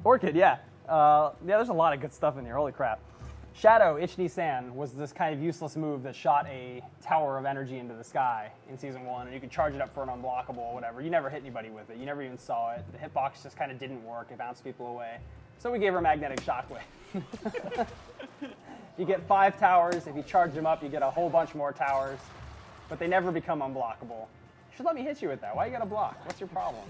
Orchid, yeah. Yeah, there's a lot of good stuff in here. Holy crap. Shadow Ichni-san was this kind of useless move that shot a tower of energy into the sky in Season 1, and you could charge it up for an unblockable or whatever. You never hit anybody with it. You never even saw it. The hitbox just kind of didn't work. It bounced people away. So we gave her Magnetic Shockwave. You get 5 towers. If you charge them up, you get a whole bunch more towers. But they never become unblockable. You should let me hit you with that. Why you gotta block? What's your problem?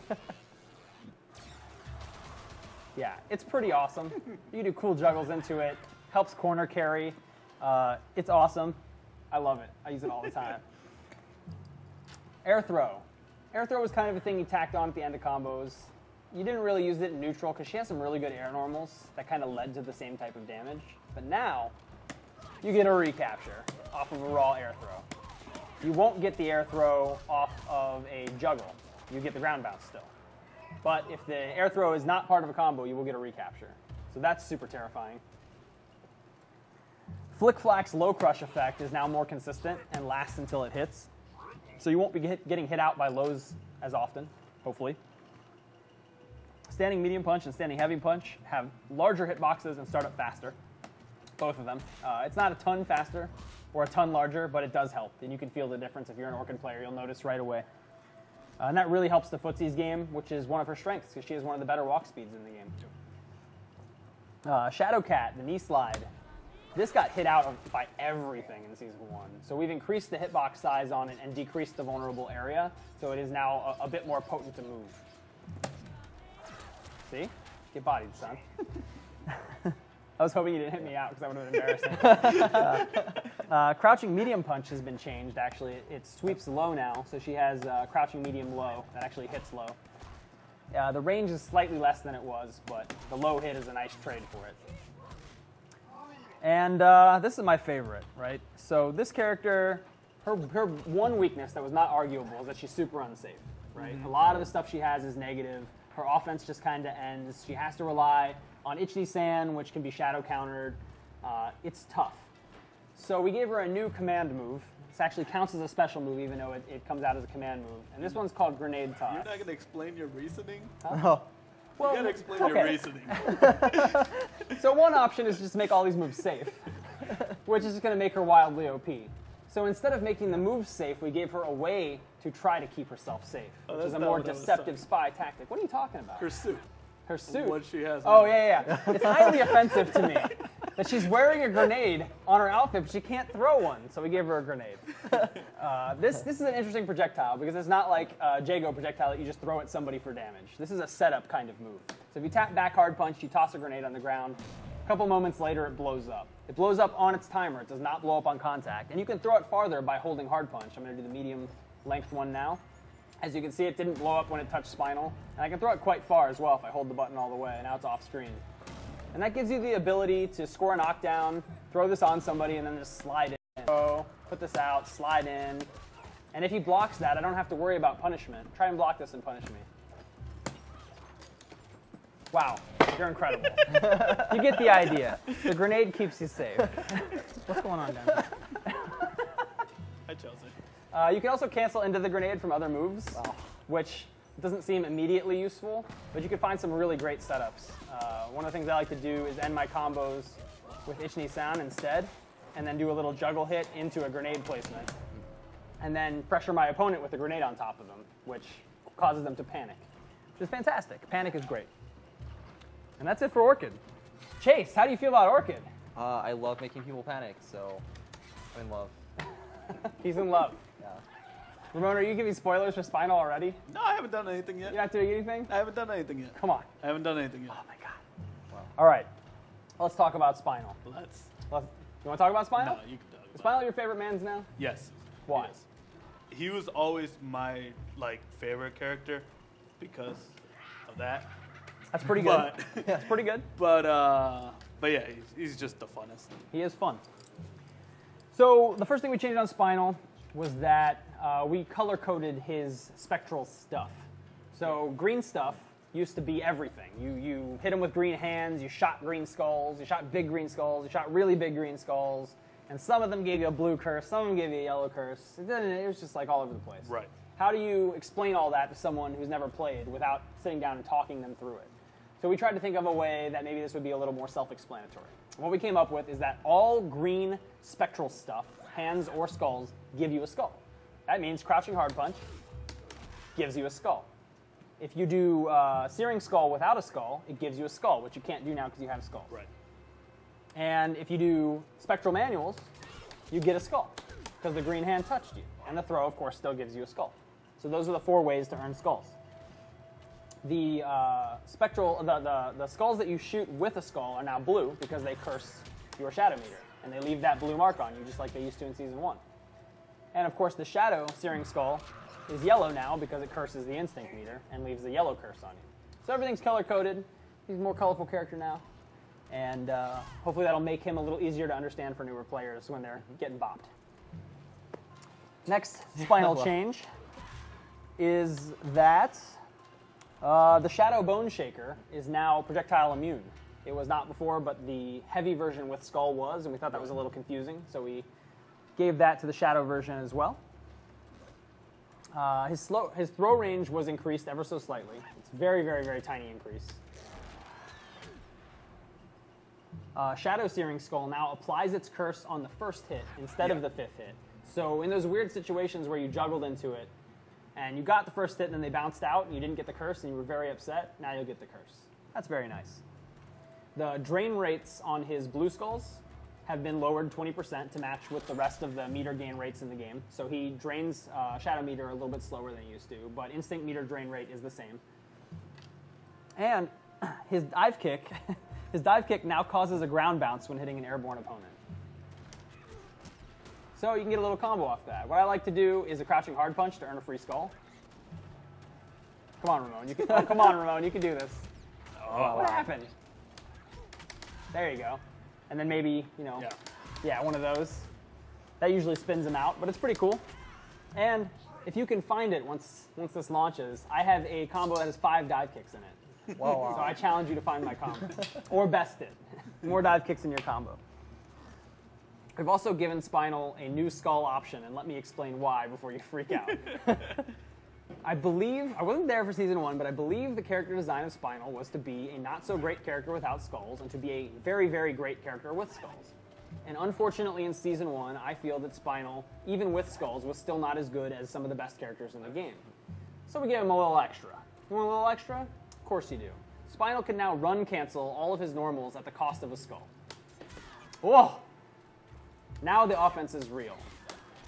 Yeah, it's pretty awesome. You can do cool juggles into it. Helps corner carry. It's awesome. I love it. I use it all the time. Air throw. Air throw was kind of a thing you tacked on at the end of combos. You didn't really use it in neutral because she has some really good air normals that kind of led to the same type of damage. But now, you get a recapture off of a raw air throw. You won't get the air throw off of a juggle. You get the ground bounce still. But if the air throw is not part of a combo, you will get a recapture. So that's super terrifying. Flick Flack's low crush effect is now more consistent and lasts until it hits. So you won't be getting hit out by lows as often, hopefully. Standing medium punch and standing heavy punch have larger hitboxes and start up faster. Both of them. It's not a ton faster or a ton larger, but it does help. And you can feel the difference if you're an Orchid player. You'll notice right away. And that really helps the Footsie's game, which is one of her strengths, because she has one of the better walk speeds in the game. Shadowcat, the knee slide. This got hit out by everything in Season 1. So we've increased the hitbox size on it and decreased the vulnerable area, so it is now a bit more potent to move. See? Get bodied, son. I was hoping you didn't hit me out, because that would have been embarrassing. Crouching medium punch has been changed, actually. It sweeps low now, so she has crouching medium low. That actually hits low. The range is slightly less than it was, but the low hit is a nice trade for it. And this is my favorite, right? So this character, her one weakness that was not arguable is that she's super unsafe, right? A lot of the stuff she has is negative. Her offense just kind of ends. She has to rely on Ichni-san, which can be shadow countered. It's tough. So we gave her a new command move. This actually counts as a special move, even though it comes out as a command move. And this one's called Grenade Toss. You're not going to explain your reasoning? Huh? Oh. Well, You got to explain your reasoning. So one option is just to make all these moves safe, which is just going to make her wildly OP. So instead of making the moves safe, we gave her a way to try to keep herself safe, which is a more deceptive spy tactic. What are you talking about? Her suit. Her suit. What she has. Oh, yeah. It's highly offensive to me that she's wearing a grenade on her outfit, but she can't throw one, so we gave her a grenade. This is an interesting projectile, because it's not like a Jago projectile that you just throw at somebody for damage. This is a setup kind of move. So if you tap back hard punch, you toss a grenade on the ground. A couple moments later, it blows up. It blows up on its timer. It does not blow up on contact. And you can throw it farther by holding hard punch. I'm going to do the medium length one now. As you can see, it didn't blow up when it touched spinal. And I can throw it quite far as well if I hold the button all the way. Now it's off screen. And that gives you the ability to score a knockdown, throw this on somebody, and then just slide in. So put this out, slide in. And if he blocks that, I don't have to worry about punishment. Try and block this and punish me. Wow, you're incredible. You get the idea. The grenade keeps you safe. What's going on down here? Hi, Chelsea. You can also cancel into the grenade from other moves, which doesn't seem immediately useful, but you can find some really great setups. One of the things I like to do is end my combos with Ichni-san instead, and then do a little juggle hit into a grenade placement, and then pressure my opponent with a grenade on top of them, which causes them to panic, which is fantastic. Panic is great. And that's it for Orchid. Chase, how do you feel about Orchid? I love making people panic, so I'm in love. He's in love. Yeah. Ramon, are you giving spoilers for Spinal already? No, I haven't done anything yet. You're not doing anything? I haven't done anything yet. Come on. I haven't done anything yet. Oh my god. Wow. All right. Let's talk about Spinal. You want to talk about Spinal? No, you can talk Is Spinal your favorite man's now? Yes. Why? Yes. He was always my favorite character because of that. That's pretty good. That's pretty good. But yeah, he's just the funnest. He is fun. So the first thing we changed on Spinal was that we color-coded his spectral stuff. So green stuff used to be everything. You hit him with green hands, you shot green skulls, you shot big green skulls, you shot really big green skulls, and some of them gave you a blue curse, some of them gave you a yellow curse. It was just like all over the place. Right. How do you explain all that to someone who's never played without sitting down and talking them through it? So we tried to think of a way that maybe this would be a little more self-explanatory. And what we came up with is that all green spectral stuff, hands or skulls, give you a skull. That means Crouching Hard Punch gives you a skull. If you do Searing Skull without a skull, it gives you a skull, which you can't do now because you have skulls. Right. And if you do Spectral Manuals, you get a skull because the green hand touched you. And the throw, of course, still gives you a skull. So those are the 4 ways to earn skulls. The the skulls that you shoot with a skull are now blue because they curse your Shadow Meter. And they leave that blue mark on you, just like they used to in Season 1. And of course, the Shadow Searing Skull is yellow now because it curses the Instinct Meter and leaves the yellow curse on you. So everything's color-coded. He's a more colorful character now. And hopefully that'll make him a little easier to understand for newer players when they're getting bopped. Next spinal change is that the Shadow Bone Shaker is now projectile immune. It was not before, but the heavy version with Skull was, and we thought that was a little confusing, so we gave that to the Shadow version as well. His throw range was increased ever so slightly. It's very, very, very tiny increase. Shadow Searing Skull now applies its curse on the first hit instead of the 5th hit. So in those weird situations where you juggled into it, and you got the first hit and then they bounced out and you didn't get the curse and you were very upset, now you'll get the curse. That's very nice. The drain rates on his blue skulls have been lowered 20% to match with the rest of the meter gain rates in the game. So he drains Shadow Meter a little bit slower than he used to, but Instinct Meter drain rate is the same. And his dive kick, his dive kick now causes a ground bounce when hitting an airborne opponent. So you can get a little combo off that. What I like to do is a Crouching Hard Punch to earn a free skull. Come on, Ramon. You can. Oh, come on, Ramon. You can do this. Oh, what happened? There you go. And then maybe, yeah, one of those. That usually spins him out, but it's pretty cool. And if you can find it once this launches, I have a combo that has 5 dive kicks in it. Wow. So I challenge you to find my combo. Or best it. More dive kicks in your combo. I've also given Spinal a new skull option, and let me explain why before you freak out. I believe, I wasn't there for Season 1, but I believe the character design of Spinal was to be a not-so-great character without skulls, and to be a very, very great character with skulls. And unfortunately in Season 1, I feel that Spinal, even with skulls, was still not as good as some of the best characters in the game. So we gave him a little extra. You want a little extra? Of course you do. Spinal can now run cancel all of his normals at the cost of a skull. Whoa! Now the offense is real.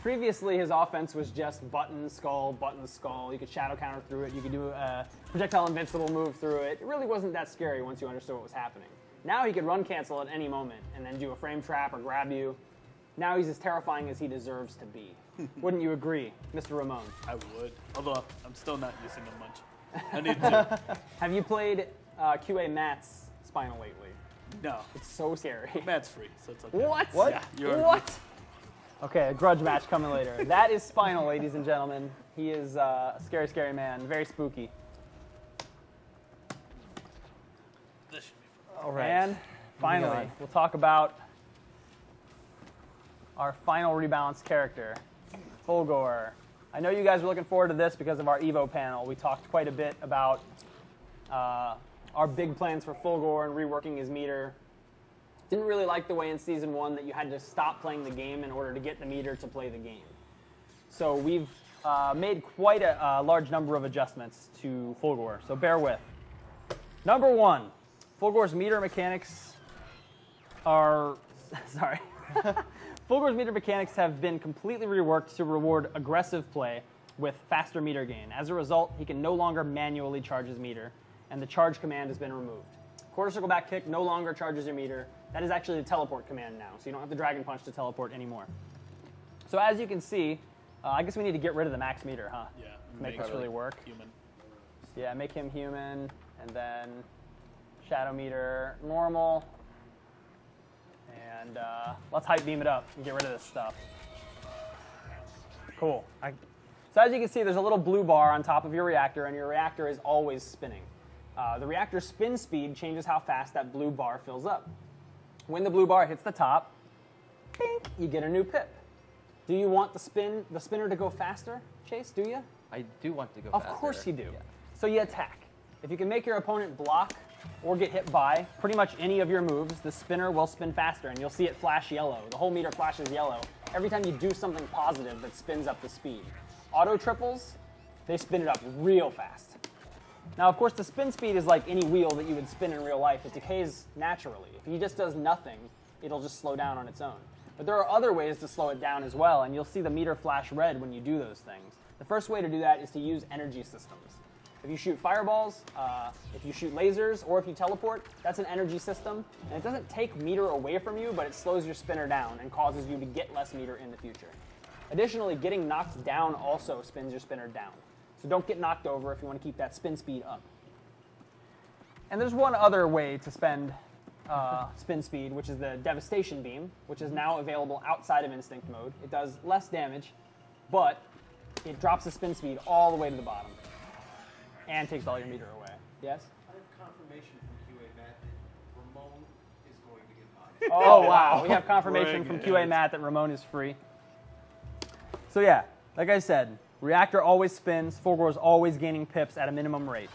Previously, his offense was just button, skull, button, skull. You could shadow counter through it. You could do a projectile invincible move through it. It really wasn't that scary once you understood what was happening. Now he could run cancel at any moment and then do a frame trap or grab you. Now he's as terrifying as he deserves to be. Wouldn't you agree, Mr. Ramon? I would. Although I'm still not using them much. I need to. Have you played QA Matt's Spinal lately? No. It's so scary. Matt's free, so it's okay. What? Yeah, you're What? Okay, a grudge match coming later. That is Spinal, ladies and gentlemen. He is a scary, scary man. Very spooky. This should be fun. All right. And finally, we'll talk about our final rebalanced character, Fulgor. I know you guys are looking forward to this because of our Evo panel. We talked quite a bit about our big plans for Fulgor and reworking his meter. Didn't really like the way in Season 1 that you had to stop playing the game in order to get the meter to play the game. So we've made quite a large number of adjustments to Fulgor, so bear with. Number 1, Fulgor's meter mechanics are, sorry. Fulgor's meter mechanics have been completely reworked to reward aggressive play with faster meter gain. As a result, he can no longer manually charge his meter, and the charge command has been removed. Quarter circle back kick no longer charges your meter. That is actually the teleport command now, so you don't have the Dragon Punch to teleport anymore. So as you can see, I guess we need to get rid of the max meter, huh? Yeah. Make this really work. Human. Yeah, make him human, and then shadow meter normal. And let's hype beam it up and get rid of this stuff. Cool. So as you can see, there's a little blue bar on top of your reactor, and your reactor is always spinning. The reactor's spin speed changes how fast that blue bar fills up. When the blue bar hits the top, bink, you get a new pip. Do you want the spinner to go faster, Chase? Do you? I do want to go Of faster. course you do. Yeah. So you attack. If you can make your opponent block or get hit by pretty much any of your moves, the spinner will spin faster, and you'll see it flash yellow. The whole meter flashes yellow every time you do something positive that spins up the speed. Auto triples, they spin it up real fast. Now, of course, the spin speed is like any wheel that you would spin in real life. It decays naturally. If he just does nothing, it'll just slow down on its own. But there are other ways to slow it down as well, and you'll see the meter flash red when you do those things. The first way to do that is to use energy systems. If you shoot fireballs, if you shoot lasers, or if you teleport, that's an energy system. And it doesn't take meter away from you, but it slows your spinner down and causes you to get less meter in the future. Additionally, getting knocked down also spins your spinner down. So don't get knocked over if you want to keep that spin speed up. And there's one other way to spend spin speed, which is the Devastation Beam, which is now available outside of Instinct mode. It does less damage, but it drops the spin speed all the way to the bottom and takes all your meter away. Yes? I have confirmation from QA Matt that Ramon is going to get bodied. Oh, wow. We have confirmation Bring from QA it. Matt that Ramon is free. So yeah, like I said, Reactor always spins, Fulgor is always gaining pips at a minimum rate.